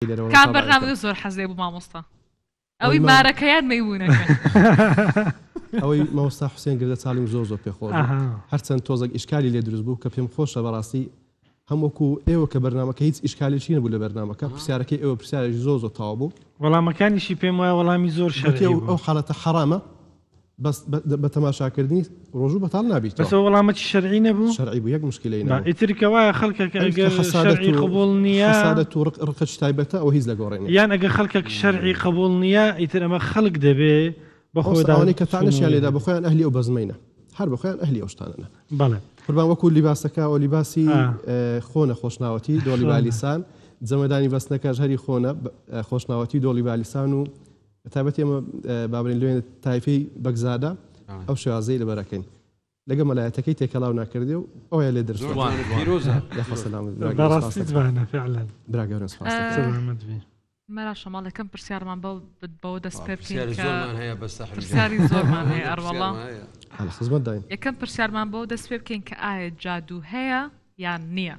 کام بەرنامە زۆر حەزێ بوو مامۆستا ئەوەی مارەکەیان مەیبوونەکە ئەوەی مامۆستا حوسێن گردە چاڵیم زۆر پێخۆش هەرچەند تۆزێک ئیشکالی لێ دروست بوو کە پێم خۆشە بەڕاستی هەمووەکو ئێوە کە بەرنامەکە هیچ ئیشکالێکی نەبوو لە بەرنامەکە پرسیارەکەی ئێوە پرسیارێکی زۆر تاوا بوو وەڵامەکانیشی پێم وایە وەڵامی زۆر شەرعی بوو ئەو حاڵەتە حرامە بەس بە تەماشاکردنی ڕۆژوو بەتاڵ نابیت بەس وەڵامەتی شەرعی نەبوو شەرعی بوو یەک مشکلەی نەبوو ئیتر کەوایە خەڵکێک ئەگەر شەرعی قبوڵ نییە حەسادەت و ڕقەت تایبەتە ئەوە هیچ لەگۆڕێنی یان ئەگەر خەڵکێک شەرعی قبوڵ نییە ئیتر ئەمە خەڵک دەبێ بەخۆداوانی کە تانەشیان لێدا بەخۆیان ئەهلی ئەو بەزمەینە هەر بەخۆیان ئەهلی ئەو شتانەنە بەڵێ قوربان وەکو لیباسەکە ئەو لیباسی خۆنە خۆشناوەتی دۆڵی بالیسان جەمەدانی بەستنەکەش هەری خۆنە خۆشناوەتی دۆڵی بالیسان و تایبەتی ئەمە بابرین لێنە تایفەی بەگزادە ئەو شێوازەی لەبەرەکەین لەگە مەلایەتەکەی تێکەڵاو ناکردێ و ئەوە لێ دەرس بەڕاستی جوانە فعلا براگەورن سپاس مەرا شەماڵەکەم پرسیارمان بەوە دەست پێ بکەین پرسیاری زۆرمان هەیە ئەروەڵا خزمەت داین یەکەم پرسیارمان بەوە دەست پێ بکەین کە ئایا جادوو هەیە یان نییە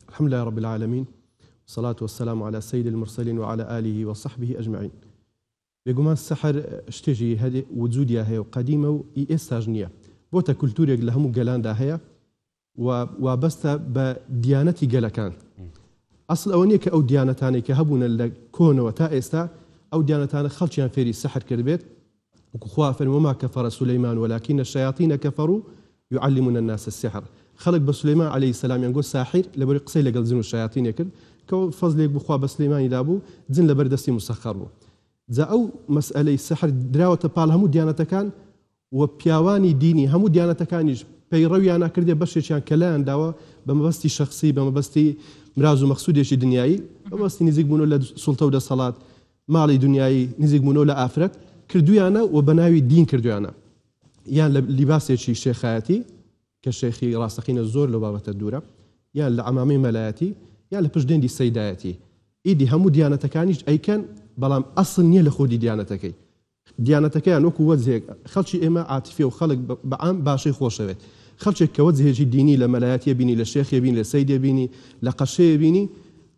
الحمد لله رب العالمين والصلاة والسلام على سيد المرسلين وعلى آله وصحبه أجمعين بێگومان سەحر شتێژی هەدێ وجودیا هەیە و قەدیمە و ئێستاژ نییە بۆتە کولتورێک لە هەموو گەلاندا هەیە و وابەستە بە دیانەتی گەلەکان ئەسڵ ئەوە نییە کە ئەو دیانەتانەی کە هەبوونە لە کۆنەوە تا ئێستا ئەو دیانەتانە خەڵکیان فێری سەحر کردبێت وەکو خوا فەرمێ وما كفر سليمان ولكن الشياطين كفروا يعلمون الناس السحر خەڵک بە سلەیمان عەلەیهی سەلام یان گۆ ساحر لەبەر قسەی لەگەڵ جن و شەیاطینێ کرد کە فەزلێک بخوا بە سلەیمانیدا بوو جن لەبەر دەستی مسەخەر بوو جا ئەو مەسئلەی سەحر دراوەتە پاڵ هەموو دیانەتەکان و پیاوانی دینی هەموو دیانەتەکانیش پەیڕەویان ناکردێ بەشێکیان کە لایەن داوە بە مەبەستی شەخسی بە مەبەستی مراز و مەقسودێکی دنیایی بەمەبەستی نزیک بوونەوە لە سوڵتە و دەسەڵات ماڵی دنیایی نزیک بوونەوە لە ئافرەت کردویانە و بە ناوی دین کردویانە یان لە لیباسێکی شێخایەتی کە شێخی ڕاستەقینە زۆر لە بابەتە دوورە یان لە عەمامەی مەلایەتی یان لە پشتدێندی سەیدایەتی ئیدی هەموو دیانەتەکانیش ئەیکەن بەڵام ئەسڵ نییە لە خۆدی دیانەتەکەی دیانەتەکەیان وەکو وەجهێک خەڵکی ئێمە عاتیفێ و خەڵک بەعام باشەی خۆشەوێت خەڵکێک کە وەجهێکی دینی لە مەلایەتیە بینی لە شێخێ بینی لە سەیدێ بینی لە قەشەیە بینی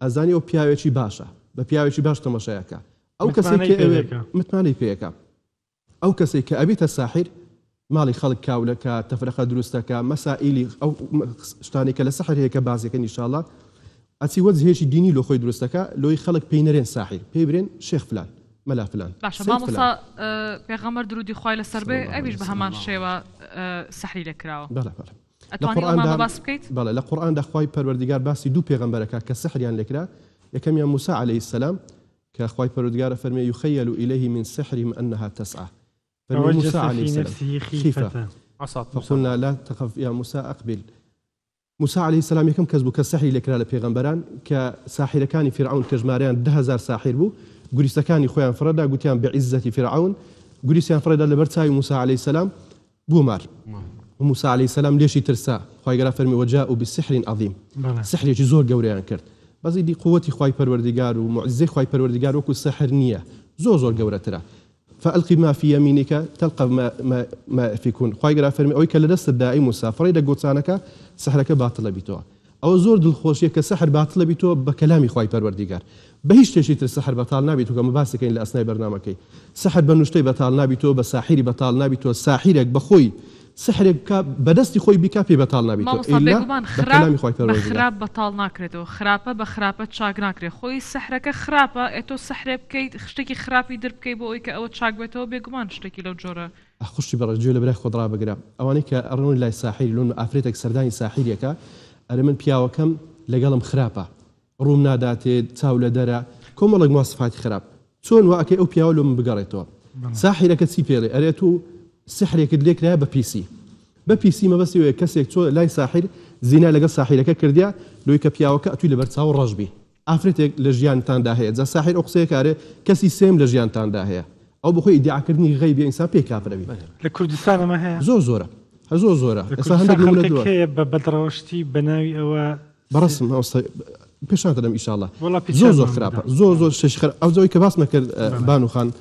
ئەزانی ئەو پیاوێکی باشە بە پیاوێکی باش تەماشایەکە ئەو کەسێک کە ئەوێ متمانەی پێیەکە ئەو کەسێک کە ئەبێتە ساحر ماڵی خەڵک کاولەکە تەفرەخە دروستەکە مەسائیلی ئەو شتانی کە لە سەحر هەیە کە بازەکەن ئینشاءڵڵا ئەچی وەجهێکی دینی لۆ خۆی دروستەکە لۆی خەڵک پێی نەرێن ساحر پێی برێن شێخ فلان مەلا فلان باشە مامۆستا پێغەمبەر درودی خوای لەسەر بێ ئەویش بە هەمان شێوە سەحری لێکراوە ئەتوانی ئەمانە باس بکەیت بەڵێ لە قورئاندا خوای پەروەردگار باسی دوو پێغەمبەرەکە کە سەحریان لێکرا یەکەمیان موسى عەلەیهی السەلام کە خوای پەروەردگارە فەرمێ یخەیەل إليه من سحرهم أنها تسعى موسى عليه السلام خيفة فقلنا لا تخف يا موسى أقبل موسى عليه السلام يكم كذبوا كالسحر لكرا لبيغمبران كساحر كان فرعون كجماريان 10,000 ساحر بو قريسا كان خويا فردا قلتيان بعزة فرعون قريسا فردا لبرتاي موسى عليه السلام بومار وموسى عليه السلام ليش يترسى خويا قرا فرمي وجاءوا بالسحر عظيم سحر يجي زور قوريان كرت بس دي قوتي خويا پروردگار ومعزه خويا پروردگار وكو سحر نيه زور قوره ترى فألقي ما في يمينك تلقى ما فيكون خوي قرا فرمي أو يكل دست الداعي موسى فريدة قوتانك سحرك باطل بيتوه أو زور دلخوشية كسحر باطل بيتوه بكلامي خوي پروردگار بهيش تشيت السحر باطل نبيتوه كما باسكين لأثناء برنامجي سحر بنشتي باطل نبيتوه بساحري باطل نبيتوه ساحرك بخوي سحرك بدستي خوي بكافي باطل نبيتوه إلا بكلامي خوي پروردگار خراب باطل ناكرتو خرابة بخرابة شاق ناكري خوي سحرك خرابة اتو سحر بكي خشتكي خرابي در بكي بويك او شاق بيتو بيقمان شتكي لو جورا أخشي برجول لبرا خضرا بقرا أوانيك أرنون لا ساحر لون أفريتك سرداني ساحريك أرمن بياوكم لقلم خرابة روم ناداتي تاولة درا كم والله مواصفات خراب شون واكي أو بياولو من بقريتو ساحرك تسيبيلي أريتو سحرك دليك لا ببي سي ما بس كسيك تو لا ساحر زنا لقى ساحرك كرديا لو يكبياوك أتوي لبرتاو الرجبي أفريتك لجيان تان داهية ذا ساحر أقصيك أري كسي سيم لجيان تان داهية أو بخوي ادعاء كردني غيبي إنسان بيك أفربي لكردستان ما هي زورة لكردستان كي بدروشتي بناوي أو برسم أوصي بيشان تدم إن شاء الله زور خرابة زور شيء خراب أو زوي كباس مكر بانو خان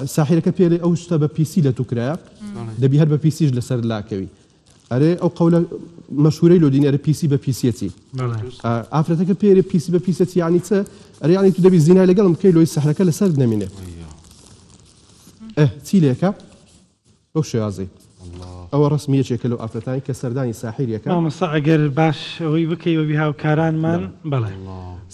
ساحرك بيلي أو شتى ببيسي لتكرا دبي هرب ببيسيج لسر لاكوي ئەرێ ئەو قەولە مەشهورەی لۆ دینێرە پیسی بە پیسەتی ئافرەتەکە پێرە پیسی بە پیسەتی یعنی چە ئەرێ یعنی تو دەبی زینای لەگەڵم بکەی لۆی سەحرەکە لەسەر نەمینێ چی لێکە ئەو شێوازەی ئەوە ڕسمیەکێکە لەو ئافرەتانی کە سەردانی ساحیرەکە مامۆستا ئەگەر باش ئەوەی بکەی بە هاوکارانمان بەڵێ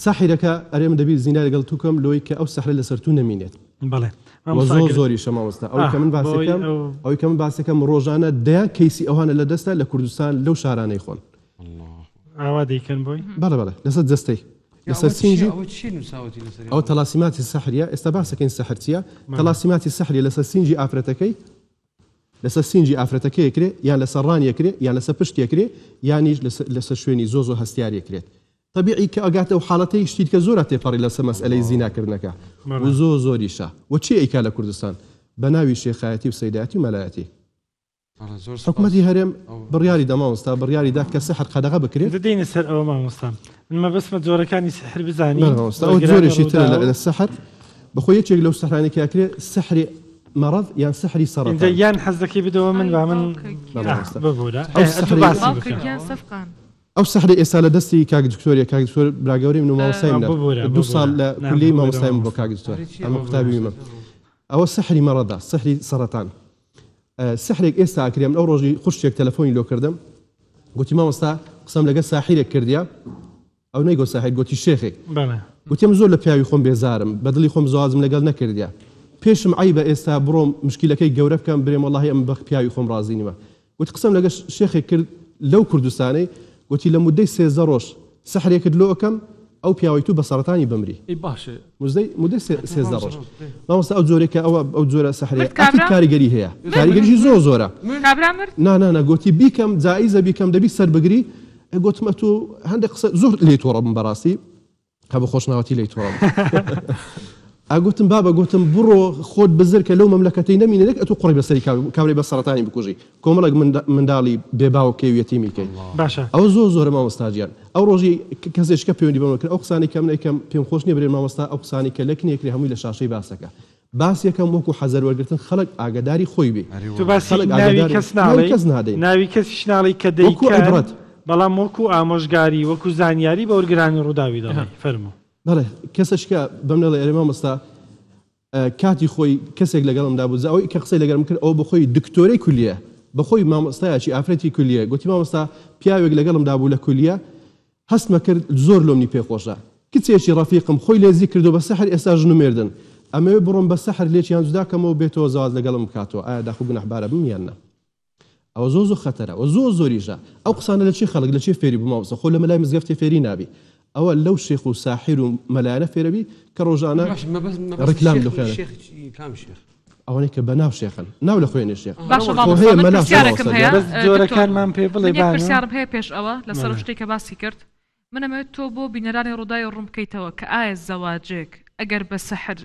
ساحیرەکە ئەرێم دەبی زینای لەگەڵ توکەم لۆی کە ئەو سەحرە لەسەر تو نەمینێت بەڵێ زۆر زۆری شەماوەستا ئەوەی کە من باسەکەم ئەوەی کە من باسەکەم ڕۆژانە دەیان کەیسی ئەوانە لە دەستە لە کوردستان لەو شارانەی خۆن ئاوا دەیکەن بۆی بەڵێ بەڵێ لەسەر جەستەی لەسەر سینجی ئەو تەلاسیماتی سەحریە ئێستا باسەکەین سەحرچیە تەلاسیماتی سەحریە لەسەر سینجی ئافرەتەکەی لەسەر سینجی ئافرەتەکەیەکرێ یان لەسەر ڕانیەکرێ یان لەسەر پشتێکرێ یانیش لەسەر شوێنی زۆ هەستیارێکرێت طبیعی کە ئەگاتە و حاڵەتەی شتیت کە زۆرە تێپەڕی لەسەر مەسئلەی زیناکردنەکە و زۆر زۆریشە و چی ئەیکا لە کوردستان بە ناوی شێخایەتی و سەیدایەتی و مەلایەتی حکومەتی هەرێم بڕیاری دەماوەستا بڕیاریدا کە سەحر قەدەغە بکرێت دەدەینە سەر ئەوە مامۆستا منمە بەسمە جۆرەکانی سەحر بزانی ئەو جۆرێکی ترە لە سەحر بەخۆی یەکێک لەو سەحرانێکی ئەکرێت سەحری مەڕەض یان سەحری سەرەتان یان حەز دەکەی بدەوە من با من ببوورە ئەو سەحری ئێستا لە دەستی کاک دکتۆریە کاک دکتۆر براگەورەی من و مامۆستایم دو ساڵ لە کولی مامۆستایم بۆ کاک دکتۆر ئەمە قوتابی من ئەوە سەحری مەڕەضە سەحری سەرەتان سەحرێک ئێستا ئاکرێم ئەو ڕۆژی خوشتێک تەلەفۆنی لۆ کردم گوتی مامۆستا قسەم لەگە ساحیرێک کردیا ئەو نەیگۆ ساحیر گوتی شێخێک گوتیم زۆر لە پیاوی خۆم بێزارم بەدڵی خۆم زوازم لەگەڵ نەکردیا پێشم عیبە ئێستا بڕۆم مشکلەکەی گەورە بکەم برێم وەڵاهی ئەم بە پیاوی خۆم ڕازی نیمە گوتی قسەم لەگە شێخێک کرد لەو کوردستانەی گوتی لە مودەی 13 ڕۆژ سەحرێکت لۆ ئەەکەم ئەو پیاوەی تو بە سەرەتانی بمری مودەی 13 ڕۆژ مامۆستا ئەو جۆرێکە ئەو جۆرە سەحرێک کاریگەری هەیە کاریگەریشی زۆرە نانە گوتی بیکەم جائیزە بیکەم دەبی سەر بگری گوتمە تو هەندێک قسە زۆر لێ تۆڕەم بەڕاستی هە بە خۆشناوەتی لێ تۆڕەم ئاگوتم بابە گوتم بڕۆ خۆت بزر کە لەو مەملەکەتەی نەمینێک ئەتو قڕی بەسەری کابرای بە سەرەتانی بکوژی کۆمەڵێک منداڵی بێباوکەی و یەتیمیکەی باشە ئەو زۆرە مامۆستاجیان ئەو ڕۆژی کەسێکە پەیوەندی بەمە کرد ئەو قسانی کەم نەکەم پێم خۆش نییە برێن مامۆستا ئەو قسانی کە لەکنێکری هەمووی لە شاشەی باسەکە باس یەکەم وەکو حەزەر وەرگرتن خەڵک ئاگاداری خۆی بێ تو باسی ناوی کەس نادەی ناوی کەسیش ناڵی کە دەیکات بەڵام وەکو ئامۆژگاری وەکو زانیاری بە وەرگرانی ڕووداوی دەڵێ فەرموو بەڵێ کەسەشکە بەم نەڵێ ئێرە مامۆستا کاتی خۆی کەسێک لەگەڵمدا بوو ئەوەی کە قسەی لەگەڵم کرد ئەو بەخۆی دکتۆرەی کولیە بەخۆی مامۆستایەکی ئافرەتی کولیە گوتی مامۆستا پیاوێک لەگەڵمدا بوو لە کولیە هەستمە کرد زۆر لۆمنی پێخۆشە کچێکی ڕەفیقم خۆی لێزی کردو بە سەحر ئێستا ژن و مێردن ئەمەوێ بڕۆم بە سەحر لێکیان جوداکەمەوە بێتەوە زاواز لەگەڵم بکاتەوە ئایا داخۆ گونەحبارە بمیانە ئەوە زۆر خەتەرە و زۆریشە ئەو قسانە لە چی خەڵک لە چی فێری بوو مامۆستا خۆ لە مەلای مزگەفتی فێری نابی ئەوە لەو شێخ و ساحیر و مەلایەنە فێرەبی کە ڕۆژانە ڕکلام دەخوێنێت ئەوانەی کە بەناو شێخن ناو لە خوێنێ شێخ جۆرەکانمان پێ بڵێ پرسیارم هەیە پێش ئەوە لەسەر شتێکە باسی کرد منەمەوێت تۆ بۆ بینەرانی ڕووداوی ڕوون بکەیتەوە کە ئایا زەواجێک ئەگەر بە سەحر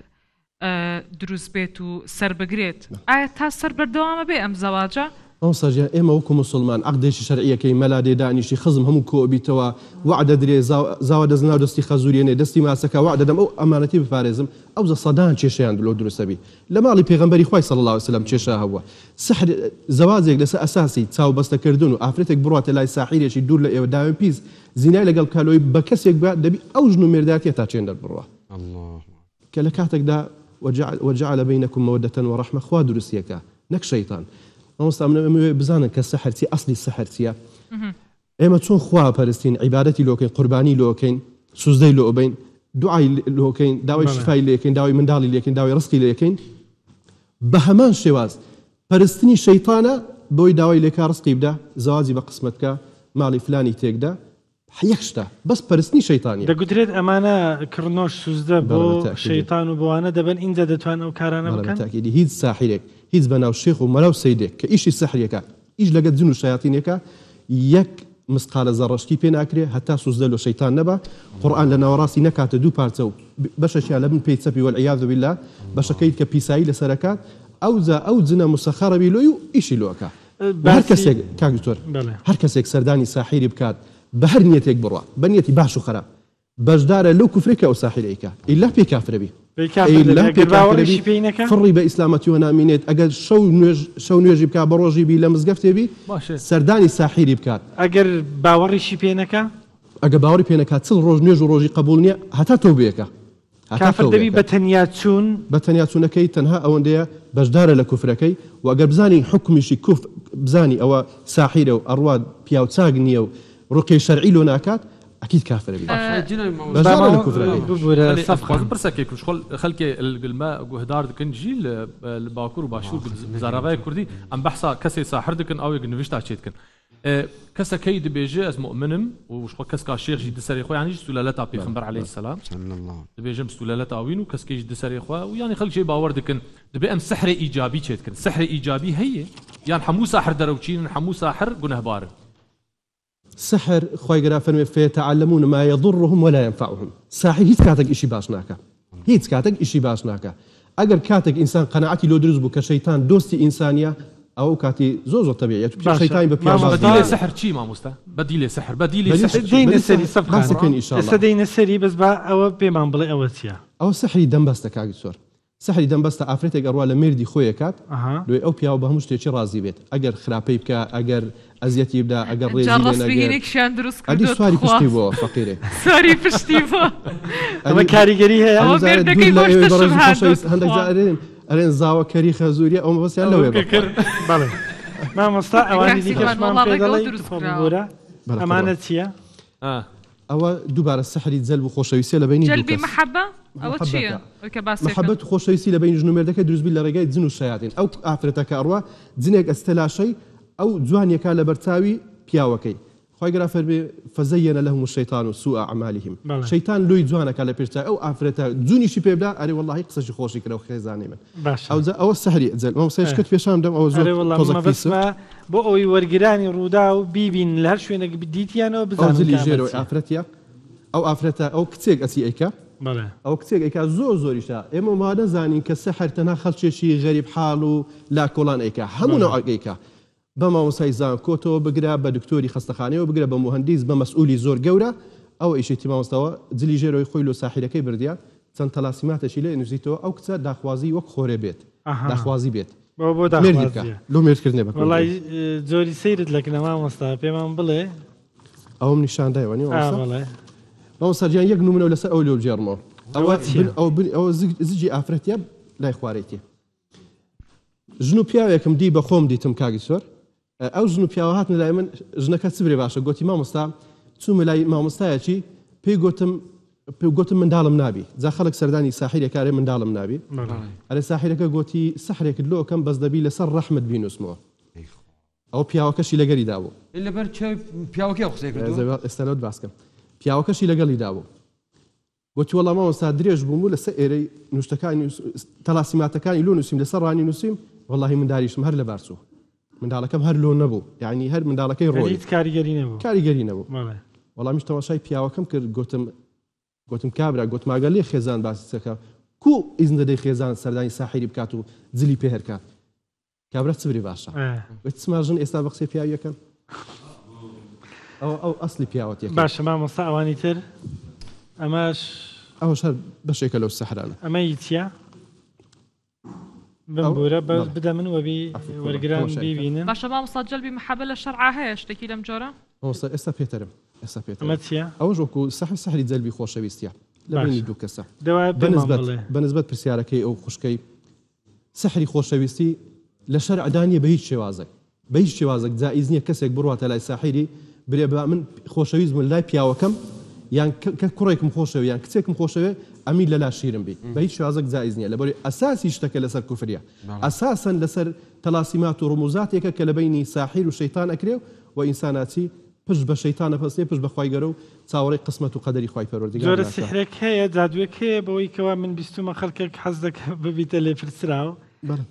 دروست بێت و سەر بگرێت ئایا تا سەر بەردەوامە بێ ئەم زەواجە ئەو سەرجیان ئێمە وەکو مسلمان عەقدێکی شەرعیەکەی مەلادێ دانیشی خزم هەموو کۆبیتەوە وعدە درێ زاوا دەست ناو دەستی خەزوریێنێ دەستی ماسەکە وعدە دەم ئەو ئەمانەتی بپارێزم ئەو سەدان کێشەیان لۆ دروستەبی لە ماڵی پێغەمبەری خوای صلی الله علیه وسلم کێشە هەبووە سحر زەواجێک لەسەر ئەساسی چاوبەستەکردن و ئافرەتێک بڕاتە لای ساحیرێکی دوور لە ئێوە داوێن پیس زینای لەگەڵ کالۆی بە کەسێک بە دەبی ئەو ژن و مێرداتیە تا چێن دەربڕوە کە لە کاتێکدا وجعل بينكم مودة ورحمة خوا دروستیەکە نەک شەیطان مامۆستا من بزانن کە سەحر چی ئەسلی سەحر چییە ئێمە چۆن خوا پەرستین عیبادەتی لۆکەین قوربانی لۆکەین سوزدەی لۆ بین دوعای لۆکەین داوای شفای لێکەین داوای منداڵی لێکەین داوای ڕزقی لێکەین بە هەمان شێواز پەرستنی شەیطانە بۆی داوای لێکا ڕزقی بدە زەواجی بە قسمەتکە ماڵی فلانی تێکدا یەک شتە بەس پەرستنی شەیطانیە دەگوترێت ئەمانە کڕنۆش سوزدە بۆ شەیطان و بۆوانە دەبن ئینجا دەتوان ئەو کارانە بکەن تاکیدی هیچ ساحرێک هیچ بەناو شێخ و مەلاو سەیدێک کە ئیشی سەحرێکە ئیش لەگەڵ جن و شایاتینێکە یەک مسقالە زەڕەشتی پێ ناکرێ هەتا سوزدە لۆ شەیطان نەبە قورئان لە ناوەڕاستی نەکاتە دوو پارچە و بەشەشیان لە بن پێی چەپی وەالعیاذ بالله بەشەکەیت کە پیسایی لەسەرەکات ئەو جنە مسەخەرە بی لۆی و ئیشی لۆکە هەر کەسێک کاکتۆر هەر کەسێک سەردانی ساحیری بکات بە هەر نیەتێک بڕوە بە نیەتی باش و خەراپ بەشدارە لەو کوفرێکە ئەو ساحیرەیکە ئیلا پێ کافرەبی فڕی بە ئیسلامەتی و نامینێت ئەگەر شەو نوێژی بکات بە ڕۆژی بی لە مزگەفتێ بی سەردانی ساحیری بکات ئەگەر باوەڕیشی پێ نەکا ئەگە باوەڕی پێ نەکات چڵ ڕۆژ نوێژ و ڕۆژی قبول نییە هەتا تەوبەیەکە کافر دەبی بە تەنیا چوون بە تەنیا چوونەکەی تەنها ئەوەندەیە بەشدارە لە کوفرەکەی و ئەگەر بزانی حکمیشی کوف بزانی ئەوە ساحیرە و ئەڕوات پیاو چاک نییە و ڕوقی شەرعی لۆ ناکات أكيد كافر خلك الماء جهدار دكن جيل الباكور وباشور زراباي كردي أم بحثا كسي ساحر دكن أو يجنفشت عشيتكن كسا كيد بيجي از مؤمنم وش كس كاشيخ جد سري خو يعني سلالة أبي خنبر عليه السلام بيجي سلالة أوينو كس كيج جد سري خو ويعني خلك شيء باور دكن دبي أم سحر إيجابي شيتكن سحر إيجابي هي يعني حمو ساحر دروتشين حمو ساحر جنه بار سحر خوي جرافن فيتعلمون ما يضرهم ولا ينفعهم ساحر هيت كاتك إشي باشناكا هيت كاتك إشي باشناكا أجر كاتك إنسان قناعتي لو درز بك شيطان دوستي إنسانية أو كاتي زوزو طبيعية شيطان بديل سحر شي ما مستا بديل سحر بديل سحر دين السري صفقة إن شاء الله استدين السري بس با أو بيمان بلا أوتيا أو سحري دم بس تكاغ صور سحري دم بس أفريتك أروى لميردي خويا كات لو أو بياو بهمش تيجي رازي بيت أجر خرابي بك أجر أزيتي يبدأ أجر ريزي جرس بيجينك شاندروس أدي سواري بشتيبو فقيرة سواري بشتيبو أما كاريجري هي أو بيردك يبوش تشرب هندك زائرين أرين زاوة كريخة زورية أو بس يلا ويبقى بالله ما مستطاع أواني ديك ما بيدلي تفضل أمانتيا أو دوباره السحري تزلب وخوشويسي لبيني جلبي محبة أو تشيء محبة وخوشويسي لبين جنو مردك دروز بالله رجاء زنو الشياطين أو أفرتك أروى زنك استلاشي أو زوانية كان لبرتاوي بياوكي خوي غرافر فزين لهم الشيطان سوء أعمالهم شيطان لو يزوانك على بيرتا أو أفرتا زوني شي بيبدا أري والله قصش خوشي كده وخيزاني من أو السحري زل ما سيشكت في شام دم أو زوج أري والله ما بس ما بقوي ورجراني روداو بيبين لهر شو إنك بديتي أنا وبزانك أو زلي جيرو أفرتيا أو أفرتا أو كتير أسي إيكا أو كتير إيكا زور إشاء إما ما نزاني كالسحر تناخل شيء غريب حاله لا كولان إيكا همو نوع إيكا بما مسايزان كوتو بقرا بدكتوري خستخاني وبقرا بمهندس بمسؤولي زور جورا أو إيش تمام مستوى زلي جيرو يخويلو ساحرة كي برديا تنتلاسمات شيء نزيتو أو كتير داخوازي وخوري بيت داخوازي بيت بابو داخوازي لو ميركرني بك والله زوري سيرت لك نما مستوى بيمان بله أو من الشان دايواني والله ما سرجان يجنو منه ولا سأولي وبجرمه أو زجي أفرتيا لا إخواريتي جنو پیاوێکم دی بە خۆم دیتم کاگی سۆر ئەو ژن و پیاوە هاتنە لای من ژنەکە سبرێ باشە گوتی مامۆستا چوومە لای مامۆستایەکی پێی گوتم منداڵم نابی جا خەڵک سەردانی ساحیرێکارێ منداڵم نابی ئەرێ ساحیرەکە گوتی سەحرێکت لۆ ئەەکەم بەس دەبی لەسەر ڕەحمت بینوسمەوە ئەو پیاوەکەشی لەگەری دابوو لەبەر پیاوەکە قسەی کردو ئێستانەوە باسکەم پیاوەکەشی لەگەڵی دابوو گوتی وەڵام مامۆستا درێژ بووم لەسەر ئێرەی نوشتەکانی تەلاسیماتەکانی لۆ نووسیم لەسەر ڕانی نووسیم والله من داريش هەر لە بارچوو منداڵەکەم هەر لۆ نەبوو یعنی هەر منداڵەکەی ڕۆیت کاریگەری نەبوو وەڵامیش تەماشای پیاوەکەم کرد گوتم کابرا گوتماگەر لێ خێزان باسیەکە کو ئیزن دەدەی خێزان سەردانی ساحیری بکات و جلی پێ هەرکات کابرا چبری باشە سماژن ئێستا بە قسەی پیاویەکەم ئەو ئەسلی پیاوەتێک باشە مامۆستا ئەوانی تر ئەمەش ئەوەش هەر بەشێکە لەو سەحرانە ئەمە هیچیە بمبورة بدا من وبي والجيران بيبينا ما شاء الله جلبي محبة للشرع هاش تكيد مجرى ئێستا پێترم ماتيا ئەو ژۆکو سەحری جەلبی خۆشەویستیە لەبینی دوو کەسە بەنسبەت پرسیارەکەی ئەو خوشکەی سەحری خۆشەویستی لە شەرعدانیە بە هیچ شێوازێک جائز نییە کەسێک بڕواتە لای ساحری برێ بە من خۆشەویست بوون لای پیاوەکەم یان کە کوڕێکم خۆشەوە یان کچێکم خۆشەوێ ئەمی لەلا شیرم بی بە هیچ شێوازێک جائز نییە لەبەرەوەی ئەساسی شتەکە لەسەر کوفریە ئەساسەن لەسەر تەلاسیمات و ڕموزاتێکە کە لە بینی ساحیر و شەیتان ئەکرێ و ئینساناتی پشت بە شەیتانە پەستێ پشت بە خوای گەورە و چاوەڕێی قسمەت و قەدەری خوای پەروەردگار زۆر سحرێک هەیە جادوێک هەیە بەوەی کەوا من بیستومە خەڵکێک حەز دەکە ببیتە لێ فرسراوە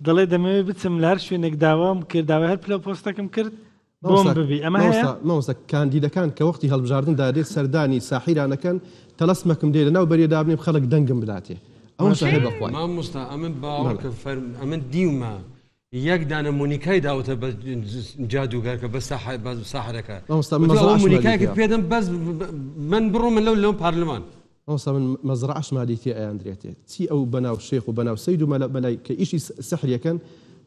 دەڵێ دەمەوێت بچم لە هەر شوێنێک داوام کرد داوای هەر پلە پۆستەکەم کرد بۆم ببی ئەمە هەیە مامۆستا کاندیدەکان کە وەختی هەڵبژاردندا دێت سەردانی ساحیرانەکەن تەلەسمەکم دێ لەناو بەریەدابنێ خەڵک دەنگم بداتێ ئەوە هەیە بەخوای مامۆستا ئەمن باوەڕکە ئەمن دیومە یەک دانە مونیکای داوتە بە جادوگەر کە بە ساحرەکە مونیکایکە پێدەم بەس من بڕۆ من لەو پارلمان ئەوسا من مەزرعەش مادیتی ئەیاندرێتێت چی ئەو بەناو شێخ و بەناو سەید و مەلای کە ئیشی سەحریەکەن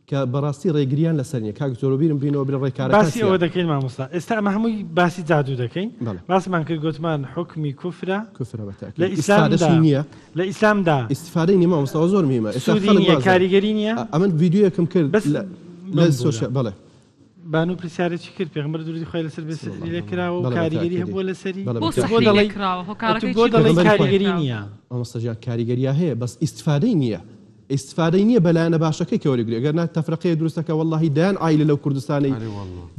کە بەڕاستی ڕێگریان لەسەر نیە کاک زۆربیرم بینەوە بێ ڕێکارەکان باسی ئەوە دەکەین مامۆستا ئێستا ئەمە هەمووی باسی جادو دەکەین باسمان کرد گوتمان حکمی کوفرە لە ئیسلامدا نییە لە ئیسلامدا ئیسفادەی نیمە مستەوە زۆر میمە کاریگەری نییە ئەمن ڤیددیوەکەم کرد لە سۆشیال بەڵێ بانو پرسیارێکی کرد پێغمبەر درودی خۆی لەسەر بێسەری لێ کراوە و کاریگەری هەبووە لەسەری بۆ دەڵێ کاریگەری نییە ئەمەستەجان کاریگەریە هەیە بەس ئیسفادەی نییە ئیسفادەی نییە بەلایەنە باشەکەی کەوەرەگری ئەگەر نا تەفرەقەیە دروستەکە وەڵڵاهی دایان ئایلە لەو کوردستانی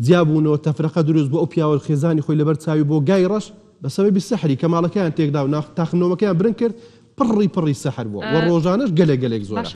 جیابوونەوە تەفرەقە دروست بۆ ئەو پیاوە خێزانی خۆی لەبەر چاوی بۆ گای ڕەش بەسەبەبی سەحری کەماڵەکەیان تێکدا و تاخنۆمەکەیان برن کرد پڕی سەحر بووە و ڕۆژانەش گەلێک زۆرە